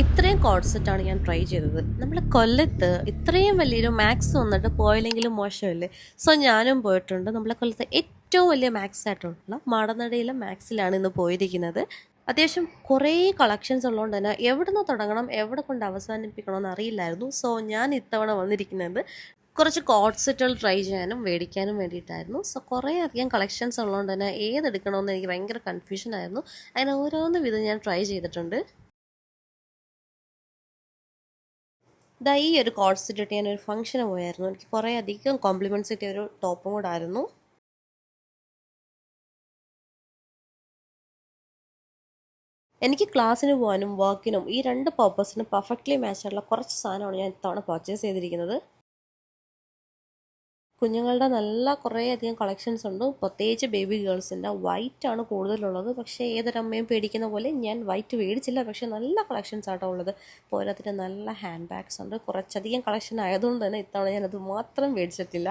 ഇത്രയും കോഡ് സെറ്റാണ് ഞാൻ ട്രൈ ചെയ്തത്. നമ്മൾ കൊല്ലത്ത് ഇത്രയും വലിയൊരു മാക്സ് വന്നിട്ട് പോയില്ലെങ്കിലും മോശമല്ലേ. സോ ഞാനും പോയിട്ടുണ്ട്. നമ്മളെ കൊല്ലത്ത് ഏറ്റവും വലിയ മാക്സ് ആയിട്ടുള്ള മാടനടയിലെ മാക്സിലാണ് ഇന്ന് പോയിരിക്കുന്നത്. അത്യാവശ്യം കുറേ കളക്ഷൻസ് ഉള്ളതുകൊണ്ട് തന്നെ എവിടെ നിന്ന് തുടങ്ങണം എവിടെ കൊണ്ട് അവസാനിപ്പിക്കണമെന്ന് അറിയില്ലായിരുന്നു. സോ ഞാൻ ഇത്തവണ വന്നിരിക്കുന്നത് കുറച്ച് കോഡ് സെറ്റുകൾ ട്രൈ ചെയ്യാനും മേടിക്കാനും വേണ്ടിയിട്ടായിരുന്നു. സോ കുറേ അധികം കളക്ഷൻസ് ഉള്ളതുകൊണ്ട് തന്നെ ഏതെടുക്കണമെന്ന് എനിക്ക് ഭയങ്കര കൺഫ്യൂഷൻ ആയിരുന്നു. അതിന് ഓരോന്ന് വിധം ഞാൻ ട്രൈ ചെയ്തിട്ടുണ്ട്. ഈ ഒരു കോഡ് സെറ്റ് ഇട്ട് ഞാനൊരു ഫംഗ്ഷന് പോയായിരുന്നു. എനിക്ക് കുറേ അധികം കോംപ്ലിമെൻറ്റ്സ് കിട്ടിയ ഒരു ടോപ്പും കൂടെ ആയിരുന്നു. എനിക്ക് ക്ലാസ്സിന് പോകാനും വർക്കിനും ഈ രണ്ട് പർപ്പസിനും പെർഫെക്റ്റ്ലി മാച്ചായിട്ടുള്ള കുറച്ച് സാധനമാണ് ഞാൻ ഇത്തവണ പർച്ചേസ് ചെയ്തിരിക്കുന്നത്. കുഞ്ഞുങ്ങളുടെ നല്ല കുറേ അധികം കളക്ഷൻസ് ഉണ്ട്. പ്രത്യേകിച്ച് ബേബി ഗേൾസിൻ്റെ വൈറ്റ് ആണ് കൂടുതലുള്ളത്. പക്ഷേ ഏതൊരമ്മയും പേടിക്കുന്ന പോലെ ഞാൻ വൈറ്റ് മേടിച്ചില്ല. പക്ഷേ നല്ല കളക്ഷൻസ് ആട്ടോ ഉള്ളത്. പോരാത്തിന് നല്ല ഹാൻഡ് ബാഗ്സ് ഉണ്ട്. കുറച്ചധികം കളക്ഷൻ ആയതുകൊണ്ട് തന്നെ ഇത്തവണ ഞാനത് മാത്രം മേടിച്ചിട്ടില്ല.